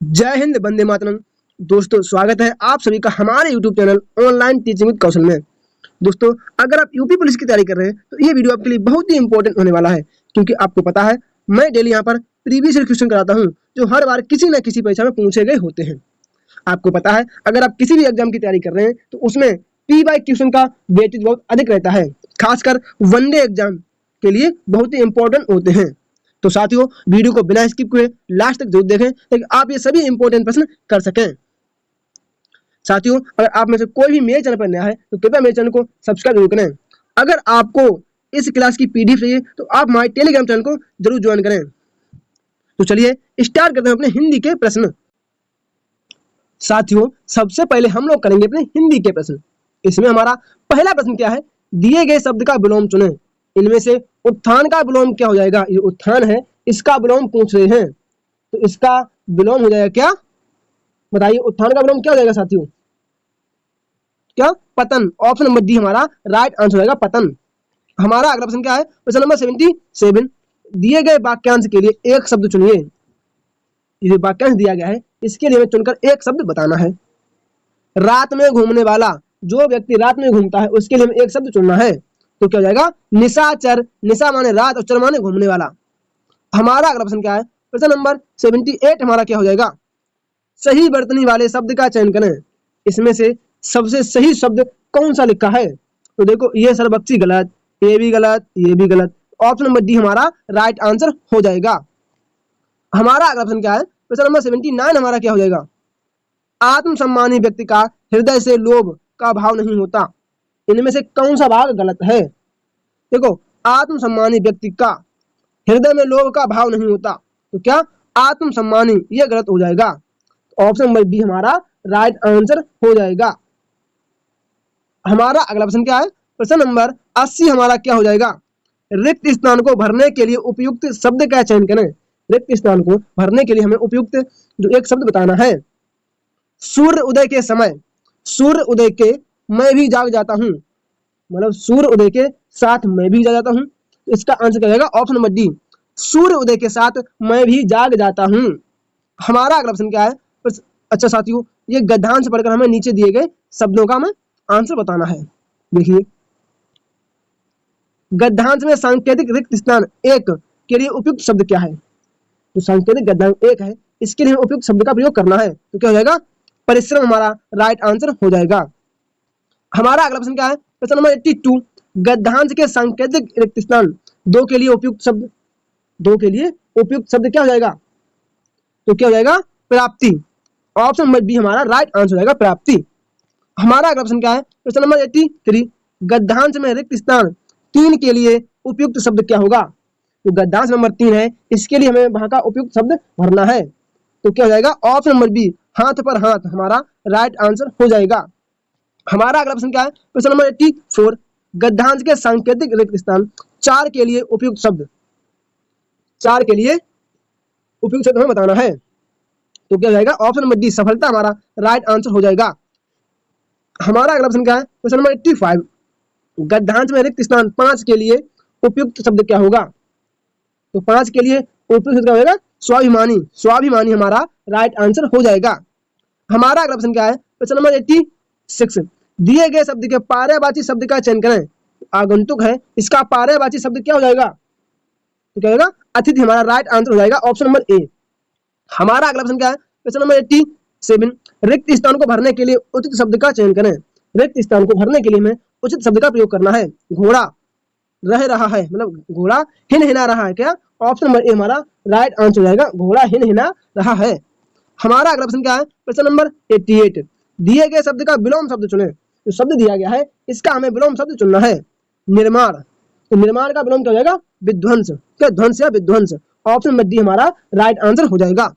जय हिंद, वंदे मातरम। दोस्तों, स्वागत है आप सभी का हमारे YouTube channel online teaching with Kaushal में। दोस्तों, अगर आप यूपी पुलिस की तैयारी कर रहे हैं तो ये वीडियो आपके लिए बहुत ही इंपॉर्टेंट होने वाला है, क्योंकि आपको पता है मैं डेली यहाँ पर प्रीवियस ईयर क्वेश्चन कराता हूँ जो हर बार किसी न किसी परीक्षा में पूछे गए होते हैं। आपको पता है अगर आप किसी भी एग्जाम की तैयारी कर रहे हैं तो उसमें पी वाई क्वेश्चन का वेटेज बहुत अधिक रहता है, खासकर वनडे एग्जाम के लिए बहुत ही इंपॉर्टेंट होते हैं। तो साथियों, वीडियो को बिना स्किप किए लास्ट तक जरूर देखें ताकि आप ये सभी इंपॉर्टेंट प्रश्न कर सकें। साथियों, अगर आप में से कोई भी मेरे चैनल पर नया है तो कृपया मेरे चैनल को सब्सक्राइब जरूर करें। अगर आपको इस क्लास की पीडीएफ चाहिए तो आप हमारे टेलीग्राम चैनल को जरूर ज्वाइन करें। तो चलिए स्टार्ट करते हैं अपने हिंदी के प्रश्न। साथियों, सबसे पहले हम लोग करेंगे अपने हिंदी के प्रश्न। इसमें हमारा पहला प्रश्न क्या है, दिए गए शब्द का विलोम चुनें। इनमें से उत्थान का विलोम क्या हो जाएगा? ये उत्थान है, इसका विलोम पूछ रहे हैं तो इसका विलोम हो जाएगा क्या? बताइए, उत्थान का विलोम क्या हो जाएगा साथियों? क्या? पतन। ऑप्शन नंबर डी हमारा राइट आंसर होगा, पतन। हमारा अगला प्रश्न क्या है? प्रश्न नंबर 77। दिए गए वाक्यांश के लिए एक शब्द चुनिए। ये वाक्यांश दिया गया है, इसके लिए हमें चुनकर एक शब्द बताना है। रात में घूमने वाला, जो व्यक्ति रात में घूमता है उसके लिए हमें एक शब्द चुनना है। तो क्या हो जाएगा? निशाचर। निशा माने रात और चर माने घूमने वाला। हमारा अगला प्रश्न क्या है? प्रश्न नंबर 78 हमारा क्या हो जाएगा? सही वर्तनी वाले शब्द का चयन करें। इसमें से सबसे सही शब्द कौन सा लिखा है? तो देखो, ये सर्वपक्षी गलत, ये भी गलत, ये भी गलत। ऑप्शन नंबर डी हमारा राइट आंसर हो जाएगा। हमारा अगला प्रश्न क्या है? प्रश्न नंबर 79 हमारा क्या हो जाएगा? आत्मसम्मानी व्यक्ति का हृदय से लोभ का भाव नहीं होता। इनमें से कौन सा भाग गलत है? देखो, आत्मसम्मानी व्यक्ति का हृदय में लोभ का भाव नहीं होता, तो क्या आत्मसम्मानी, ये गलत हो जाएगा। ऑप्शन नंबर बी हमारा राइट आंसर हो जाएगा। हमारा अगला प्रश्न क्या है? प्रश्न नंबर 80 हमारा क्या हो जाएगा? रिक्त स्थान को भरने के लिए उपयुक्त शब्द का चयन करें। रिक्त स्थान को भरने के लिए हमें उपयुक्त जो एक शब्द बताना है। सूर्य उदय के समय, सूर्य उदय के मैं भी जाग जाता हूँ, मतलब सूर्य उदय के साथ मैं भी जाग जाता हूँ। तो इसका आंसर क्या होगा? ऑप्शन नंबर डी, सूर्य उदय के साथ मैं भी जाग जाता हूँ। हमारा अगला प्रश्न क्या है? अच्छा साथियों, ये गद्यांश पढ़कर हमें नीचे दिए गए शब्दों का हमें आंसर बताना है। देखिए, गद्यांश में सांकेतिक रिक्त स्थान एक के लिए उपयुक्त शब्द क्या है? तो सांकेतिक गद्यांश एक है, इसके लिए उपयुक्त शब्द का प्रयोग करना है। तो क्या हो जाएगा? परिश्रम हमारा राइट आंसर हो जाएगा। हमारा अगला प्रश्न क्या है? प्रश्न नंबर 82। गद्यांश के सांकेतिक रिक्त स्थान दो के लिए उपयुक्त शब्द, दो के लिए उपयुक्त शब्द क्या हो जाएगा? तो क्या हो जाएगा? प्राप्ति। ऑप्शन नंबर बी हमारा राइट आंसर हो जाएगा, प्राप्ति। हमारा अगला प्रश्न क्या है? प्रश्न नंबर 83। गद्यांश में रिक्त स्थान 3 के लिए उपयुक्त शब्द क्या होगा? तो गद्यांश नंबर 3 है, इसके लिए हमें वहां का उपयुक्त शब्द भरना है। तो क्या हो जाएगा? ऑप्शन नंबर बी हाथ पर हाथ हमारा राइट आंसर हो जाएगा। हमारा अगला प्रश्न क्या है? प्रश्न नंबर 84। गद्यांश के सांकेतिक रिक्त स्थान 4 के लिए उपयुक्त शब्द, 4 के लिए उपयुक्त शब्द हमें बताना है। तो क्या हो जाएगा? ऑप्शन नंबर डी सफलता हमारा राइट आंसर हो जाएगा। हमारा अगला प्रश्न क्या है? प्रश्न नंबर 85। गद्यांश में रिक्त स्थान 5 के लिए उपयुक्त शब्द क्या होगा? तो 5 के लिए उपयुक्त शब्द क्या होगा? स्वाभिमानी। स्वाभिमानी हमारा राइट आंसर हो जाएगा। हमारा अगला प्रश्न क्या है? प्रश्न नंबर 86। दिए गए शब्द के पर्यायवाची शब्द का चयन करें। आगंतुक है, इसका पर्यायवाची शब्द क्या हो जाएगा? तो क्या होगा? अतिथि हमारा राइट आंसर हो जाएगा, ऑप्शन नंबर ए। हमारा अगला प्रश्न क्या है? प्रश्न नंबर 87। रिक्त स्थान को भरने के लिए उचित शब्द का चयन करें। रिक्त स्थान को भरने के लिए हमें उचित शब्द का प्रयोग करना है। घोड़ा रह रहा है, मतलब घोड़ा हिन हिना रहा है। क्या? ऑप्शन नंबर ए हमारा राइट आंसर हो जाएगा, घोड़ा हिन हिना रहा है। हमारा अगला प्रश्न क्या है? प्रश्न नंबर 88। दिए गए शब्द का विलोम शब्द चुने। जो शब्द दिया गया है इसका हमें विलोम शब्द चुनना है। निर्माण, तो निर्माण का विलोम क्या हो जाएगा? विध्वंस। क्या? ध्वंस या विध्वंस। ऑप्शन नंबर डी हमारा राइट आंसर हो जाएगा।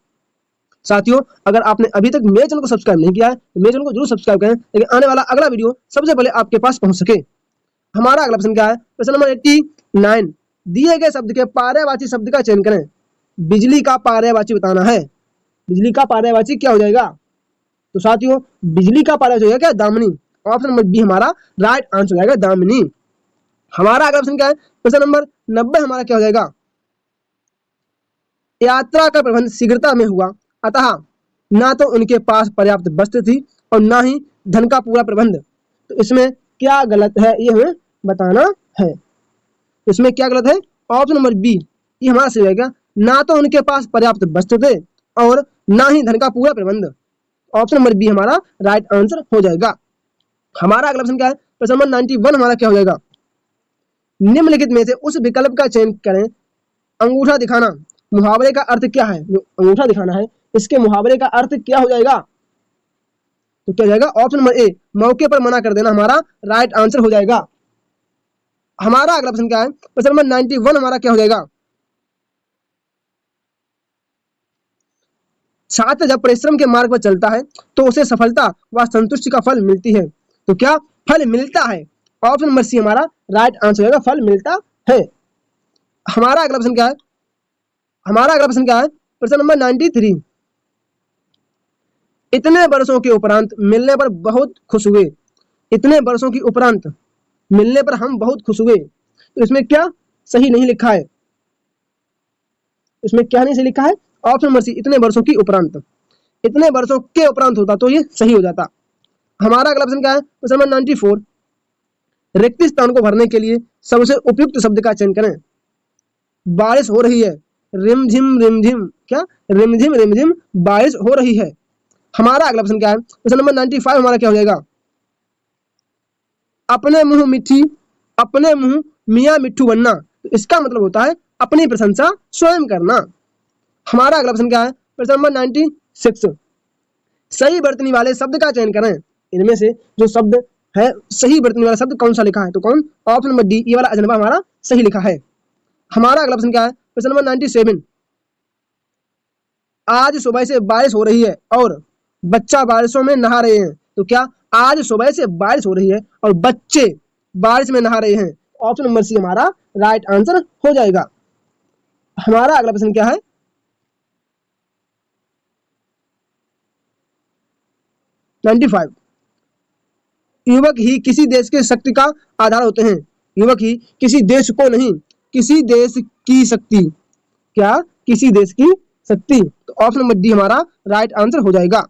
साथियों, अगर आपने अभी तक मेरे चैनल को सब्सक्राइब नहीं किया है तो मेरे चैनल को जरूर सब्सक्राइब करें ताकि आने वाला अगला वीडियो सबसे पहले आपके पास पहुंच सके। हमारा अगला प्रश्न क्या है? प्रश्न नंबर 89। दिए गए शब्द के पर्यायवाची शब्द का चयन करें। बिजली का पर्यायवाची बताना है। बिजली का पर्यायवाची क्या हो जाएगा? तो साथियों, बिजली का पर्यायवाची हो जाएगा क्या? दामिनी। ऑप्शन नंबर बी हमारा राइट आंसर हो जाएगा, दामिनी। हमारा अगला प्रश्न क्या है? प्रश्न नंबर 90 हमारा क्या हो जाएगा? यात्रा का प्रबंध शीघ्रता में हुआ, अतः ना तो उनके पास पर्याप्त वस्त्र थी और ना ही धन का पूरा प्रबंध। तो इसमें क्या गलत है ये हमें बताना है। इसमें क्या गलत है? ऑप्शन नंबर बी ये हमारा सही रहेगा। ना तो उनके पास पर्याप्त वस्त्र थे और ना ही धन का पूरा प्रबंध। ऑप्शन नंबर बी हमारा राइट आंसर हो जाएगा। हमारा अगला प्रश्न क्या है? प्रश्न नंबर 91 हमारा क्या हो जाएगा? निम्नलिखित में से उस विकल्प का चयन करें। अंगूठा दिखाना मुहावरे का अर्थ क्या है? जो अंगूठा दिखाना है इसके मुहावरे का अर्थ क्या हो जाएगा? तो क्या हो जाएगा? ऑप्शन नंबर ए मौके पर मना कर देना हमारा राइट आंसर हो जाएगा। हमारा अगला प्रश्न क्या है? प्रश्न नंबर 91 हमारा क्या हो जाएगा? छात्र जब परिश्रम के मार्ग पर चलता है तो उसे सफलता व संतुष्टि का फल मिलती है। तो क्या फल मिलता है? ऑप्शन नंबर सी हमारा राइट आंसर होगा, फल मिलता है। हमारा अगला प्रश्न क्या है? हमारा अगला प्रश्न क्या है? प्रश्न नंबर 93 इतने वर्षों के उपरांत मिलने पर बहुत खुश हुए। इतने वर्षों की उपरांत मिलने पर हम बहुत खुश हुए। तो इसमें क्या सही नहीं लिखा है? इसमें क्या नहीं सही लिखा है? ऑप्शन नंबर सी इतने वर्षों की उपरांत। इतने वर्षों के उपरांत होता तो ये सही हो जाता। हमारा अगला प्रश्न क्या है? प्रश्न नंबर 94 रिक्त स्थान को भरने के लिए सबसे उपयुक्त शब्द का चयन करें। बारिश हो रही है, रिमझिम रिमझिम, क्या रिमझिम रिमझिम बारिश हो रही है। हमारा अगला प्रश्न क्या है? प्रश्न नंबर 95 हमारा क्या हो जाएगा? अपने मुंह मिट्टी, अपने मुंह मियाँ मिट्ठू बनना। तो इसका मतलब होता है अपनी प्रशंसा स्वयं करना। हमारा अगला प्रश्न क्या है? प्रश्न नंबर 96 सही वर्तनी वाले शब्द का चयन करें। इनमें से जो शब्द है सही वर्तनी वाला शब्द कौन सा लिखा है? तो कौन? ऑप्शन नंबर डी ये वाला अजनबा हमारा सही लिखा है। हमारा अगला प्रश्न क्या है? प्रश्न नंबर 97 आज सुबह से बारिश हो रही है और बच्चा बारिशों में नहा रहे हैं। तो क्या आज सुबह से बारिश हो रही है और बच्चे बारिश में नहा रहे हैं? ऑप्शन नंबर सी हमारा राइट आंसर हो जाएगा। हमारा अगला प्रश्न क्या है? 95 युवक ही किसी देश के शक्ति का आधार होते हैं। युवक ही किसी देश को नहीं, किसी देश की शक्ति। क्या? किसी देश की शक्ति। तो ऑप्शन नंबर डी हमारा राइट आंसर हो जाएगा।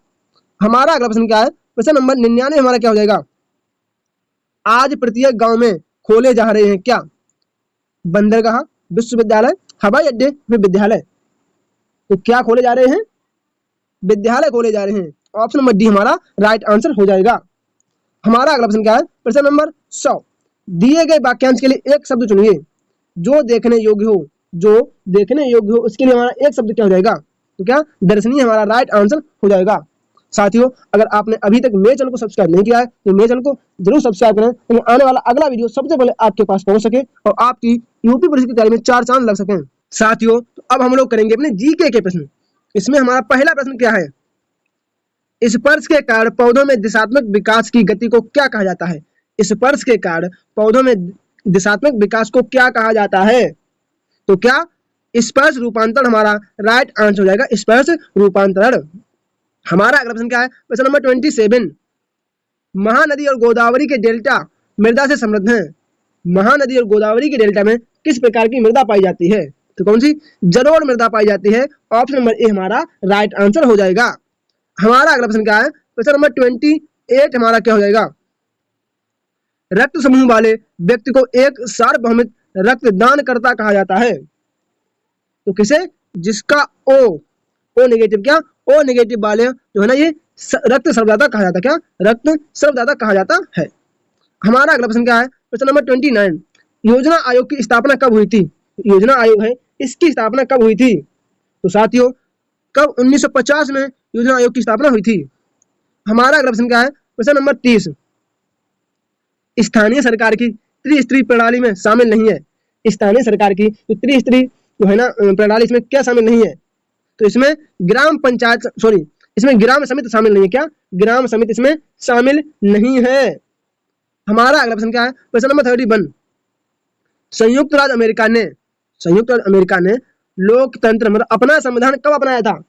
हमारा अगला प्रश्न क्या है? प्रश्न नंबर 99 हमारा क्या हो जाएगा? आज प्रत्येक गांव में खोले जा रहे हैं क्या? बंदरगाह, विश्वविद्यालय, हवाई अड्डे, विद्यालय। तो क्या खोले जा रहे हैं? विद्यालय खोले जा रहे हैं। ऑप्शन नंबर डी हमारा राइट आंसर हो जाएगा। हमारा अगला प्रश्न क्या है? प्रश्न नंबर 100 दिए गए वाक्यांश के लिए एक शब्द चुनिए जो देखने योग्य हो। जो देखने योग्य हो उसके लिए हमारा एक शब्द क्या हो जाएगा? तो क्या दर्शनीय हमारा राइट आंसर हो जाएगा। साथियों अगर आपने अभी तक मेरे चैनल को सब्सक्राइब नहीं किया है तो मेरे चैनल को जरूर सब्सक्राइब करें ताकि आने वाला अगला वीडियो सबसे पहले आपके पास पहुंच सके और आपकी यूपी पुलिस की तैयारी में 4 चांद लग सकें। साथियों तो अब हम लोग करेंगे अपने जीके के प्रश्न। इसमें हमारा पहला प्रश्न क्या है? स्पर्श के कारण पौधों में दिशात्मक विकास की गति को क्या कहा जाता है? स्पर्श के कारण पौधों में दिशात्मक विकास को क्या कहा जाता है? तो क्या स्पर्श रूपांतरण हमारा राइट आंसर हो जाएगा, स्पर्श रूपांतरण। हमारा अगला प्रश्न क्या है? प्रश्न नंबर 27 महानदी और गोदावरी के डेल्टा मृदा से समृद्ध हैं। महानदी और गोदावरी के डेल्टा में किस प्रकार की मृदा पाई जाती है? तो कौन सी? जलोढ़ मृदा पाई जाती है। ऑप्शन नंबर ए हमारा राइट आंसर हो जाएगा। हमारा अगला प्रश्न क्या है? प्रश्न नंबर 28 हमारा क्या हो जाएगा? रक्त समूह वाले व्यक्ति को एक सार्वभौमिक रक्तदानकर्ता कहा जाता है। तो किसे? जिसका ओ नेगेटिव, क्या ओ नेगेटिव वाले जो है ना ये रक्त सर्वदाता कहा जाता है। क्या? रक्त सर्वदाता कहा जाता है। हमारा अगला प्रश्न क्या है? प्रश्न नंबर 29 योजना आयोग की स्थापना कब हुई थी? योजना आयोग है इसकी स्थापना कब हुई थी? तो साथियों कब? 1950 में योजना आयोग की स्थापना हुई थी। हमारा अगला प्रश्न क्या है? प्रश्न नंबर 30 स्थानीय सरकार की त्रिस्तरीय प्रणाली में शामिल नहीं है। स्थानीय सरकार की जो त्रिस्तरीय जो है ना प्रणाली इसमें क्या शामिल नहीं है? तो इसमें ग्राम पंचायत इसमें ग्राम समिति शामिल नहीं है। क्या? ग्राम समिति इसमें शामिल नहीं है। हमारा अगला प्रश्न क्या है? प्रश्न नंबर 31 संयुक्त राज्य अमेरिका ने लोकतंत्र मतलब अपना संविधान कब अपनाया था?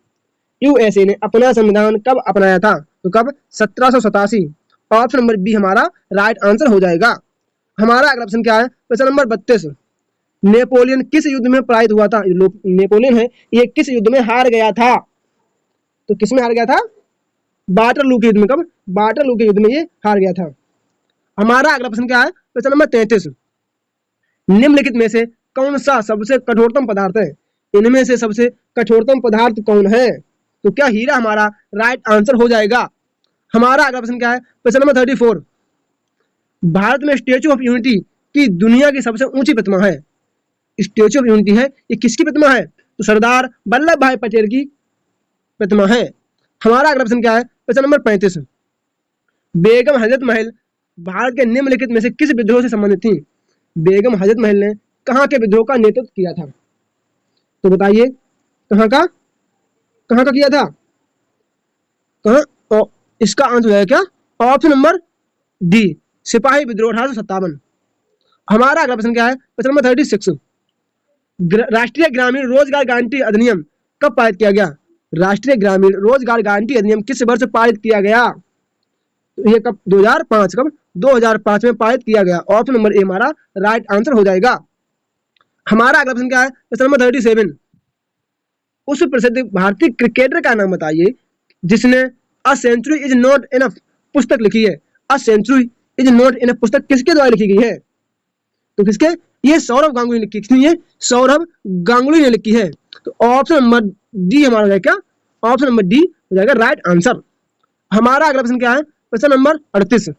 यूएसए ने अपना संविधान कब अपनाया था? तो कब? 1787। ऑप्शन नंबर बी हमारा राइट आंसर हो जाएगा। हमारा अगला प्रश्न क्या है? प्रश्न नंबर 32 नेपोलियन किस युद्ध में पराजित हुआ था? नेपोलियन है ये किस युद्ध में हार गया था? तो किसमें हार गया था? वाटरलू के युद्ध में। कब? वाटरलू के युद्ध में ये हार गया था। हमारा अगला प्रश्न क्या है? प्रश्न नंबर 33, निम्नलिखित में से कौन सा सबसे कठोरतम पदार्थ है? इनमें से सबसे कठोरतम पदार्थ कौन है? तो क्या हीरा हमारा राइट आंसर हो जाएगा? हमारा अगला प्रश्न क्या है? प्रश्न नंबर 34, भारत में स्टेचू ऑफ यूनिटी की दुनिया की सबसे ऊंची प्रतिमा है। स्टेचू ऑफ यूनिटी है, ये किसकी प्रतिमा है? तो सरदार वल्लभ भाई पटेल की प्रतिमा है। हमारा अगला प्रश्न क्या है? प्रश्न नंबर 35, बेगम हजरत महल भारत के निम्नलिखित में से किस विद्रोह से संबंधित थी? बेगम हजरत महल ने कहाँ के विद्रोह का नेतृत्व किया था? तो बताइए कहाँ का किया था? कहाँ? इसका आंसर है क्या? ऑप्शन नंबर डी, सिपाही विद्रोह 1857। हमारा अगला प्रश्न क्या है? प्रश्न नंबर 36, राष्ट्रीय ग्रामीण रोजगार गारंटी अधिनियम कब पारित किया गया? राष्ट्रीय ग्रामीण रोजगार गारंटी अधिनियम किस वर्ष पारित किया गया? तो ये कब? 2005। कब? 2005 में पारित किया गया। ऑप्शन नंबर ए हमारा राइट आंसर हो जाएगा। हमारा अगला प्रश्न क्या है? प्रश्न नंबर 37, उस प्रसिद्ध भारतीय क्रिकेटर का नाम बताइए जिसने a century is not enough पुस्तक लिखी है। A century is not enough पुस्तक किसके द्वारा लिखी गई है? तो किसके? ये सौरभ गांगुली ने लिखी। किसने? ये सौरभ गांगुली ने लिखी है। तो ऑप्शन नंबर डी हमारा हो जाएगा क्या? ऑप्शन नंबर डी हो जाएगा राइट आंसर। हमारा अगला प्रश्न क्या है? प्रश्न नंबर 38,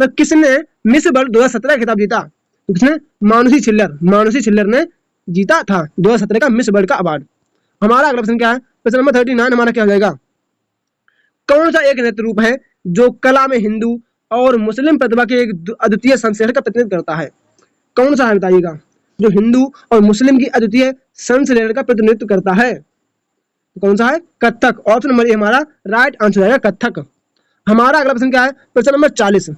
किसने मिस वर्ल्ड 2017 का खिताब जीता? तो किसने? मानुषी छिल्लर ने जीता था 2017 का मिस वर्ल्ड का अवार्ड। हमारा अगला प्रश्न क्या है? प्रश्न नंबर 39 हमारा क्या हो जाएगा? कौन सा एक नृत्य रूप है जो कला में हिंदू और मुस्लिम प्रतिभा के एक अद्वितीय संश्लेषण का प्रतिनिधित्व करता है? कौन सा है बताइएगा? जो हिंदू और मुस्लिम की अद्वितीय संश्लेषण का प्रतिनिधित्व करता है। कौन सा है? कथक। ऑप्शन नंबर ए हमारा राइट आंसर है कथक। हमारा अगला प्रश्न क्या है? प्रश्न नंबर 40,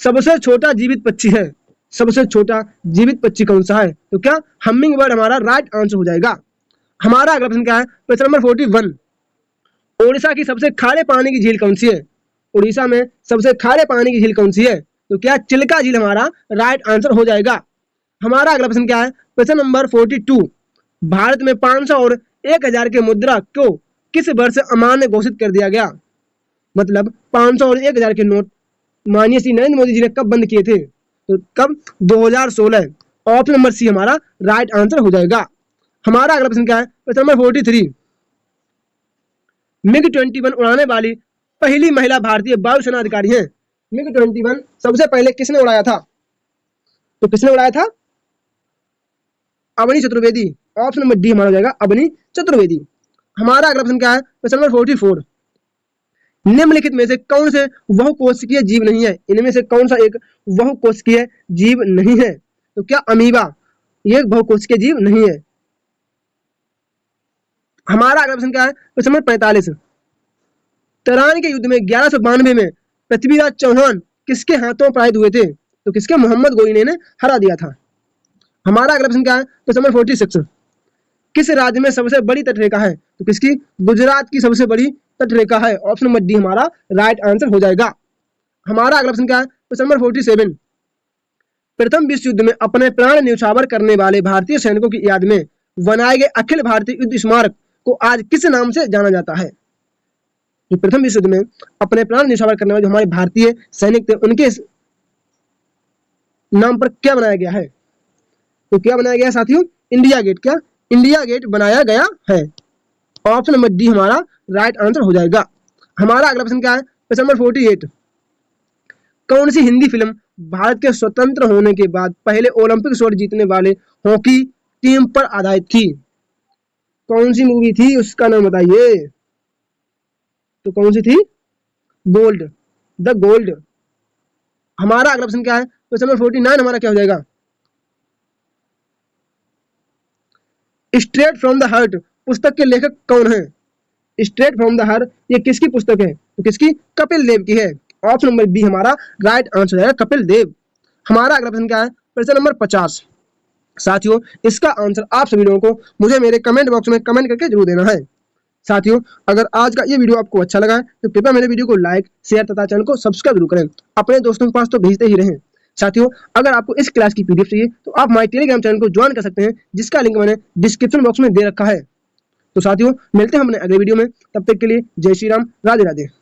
सबसे छोटा जीवित पक्षी है। सबसे छोटा जीवित पक्षी कौन सा है? तो क्या हमिंग बर्ड हमारा राइट आंसर हो जाएगा। हमारा अगला प्रश्न क्या है? प्रश्न नंबर 41, ओडिशा की सबसे खारे पानी की झील कौन सी है? उड़ीसा में सबसे खारे पानी की झील कौन सी है? तो क्या चिल्का झील हमारा राइट आंसर हो जाएगा। हमारा अगला प्रश्न क्या है? प्रश्न नंबर 42, भारत में 500 और 1000 के मुद्रा को किस वर्ष अमान्य घोषित कर दिया गया? मतलब 500 और 1000 के नोट माननीय श्री नरेंद्र मोदी जी ने कब बंद किए थे? तो कब? 2016। ऑप्शन नंबर सी हमारा राइट आंसर हो जाएगा। हमारा अगला प्रश्न क्या है? प्रश्न नंबर 43, मिग-21 उड़ाने वाली पहली महिला भारतीय वायुसेना अधिकारी हैं। मिग-21 सबसे पहले किसने उड़ाया था? तो किसने उड़ाया था? Avani Chaturvedi. Option number D हमारा हो जाएगा अवनी चतुर्वेदी। हमारा अगला प्रश्न क्या है? प्रश्न नंबर 44, निम्नलिखित में से कौन से बहुकोशिकीय जीव नहीं है? इनमें से कौन सा एक बहुकोशिकीय जीव नहीं है? तो क्या अमीबा ये बहुकोशिकीय जीव नहीं है। हमारा अगला प्रश्न क्या है? प्रश्न नंबर 45, तराइन के युद्ध में 1192 में पृथ्वीराज चौहान किसके हाथों पराजित हुए थे? तो किसके? मोहम्मद गोरी ने हरा दिया था। हमारा अगला प्रश्न क्या है? प्रश्न नंबर 46, किस राज्य में सबसे बड़ी तटरेखा है? तो किसकी? गुजरात की सबसे बड़ी तटरेखा है। ऑप्शन नंबर डी हमारा राइट आंसर हो जाएगा। हमारा अगला प्रश्न क्या है? प्रश्न नंबर 47, प्रथम विश्व युद्ध में अपने प्राण न्यौछावर करने वाले भारतीय सैनिकों की याद में बनाए गए अखिल भारतीय युद्ध स्मारक को आज किस नाम से जाना जाता है? जो प्रथम विश्व युद्ध में अपने प्राण न्यौछावर करने वाले जो हमारे भारतीय सैनिक थे उनके नाम पर क्या बनाया गया है? तो क्या बनाया गया है साथियों? India gate. क्या? इंडिया गेट बनाया गया है। ऑप्शन नंबर डी हमारा राइट आंसर हो जाएगा। हमारा अगला प्रश्न क्या है? प्रश्न नंबर 48, कौन सी हिंदी फिल्म भारत के स्वतंत्र होने के बाद पहले ओलंपिक स्वर्ण जीतने वाले हॉकी टीम पर आधारित थी? कौन सी मूवी थी उसका नाम बताइए। तो कौन सी थी? Gold, the gold. हमारा अगला प्रश्न क्या है? प्रश्न नंबर 49 हमारा क्या हो जाएगा? स्ट्रेट फ्रॉम द हार्ट पुस्तक के लेखक कौन है? स्ट्रेट फ्रॉम द हार्ट ये किसकी पुस्तक है? तो किसकी? कपिल देव की है। ऑप्शन नंबर बी हमारा राइट आंसर है कपिल देव। हमारा अगला प्रश्न क्या है? प्रश्न नंबर 50। साथियों इसका आंसर आप सभी लोगों को मुझे मेरे कमेंट बॉक्स में कमेंट करके जरूर देना है। साथियों अगर आज का ये वीडियो आपको अच्छा लगा है तो कृपया मेरे वीडियो को लाइक शेयर तथा चैनल को सब्सक्राइब जरूर करें। अपने दोस्तों के पास तो भेजते ही रहें। साथियों अगर आपको इस क्लास की पीडीएफ चाहिए तो आप हमारे टेलीग्राम चैनल को ज्वाइन कर सकते हैं जिसका लिंक मैंने डिस्क्रिप्शन बॉक्स में दे रखा है। तो साथियों मिलते हैं हमने अगले वीडियो में, तब तक के लिए जय श्री राम, राधे राधे।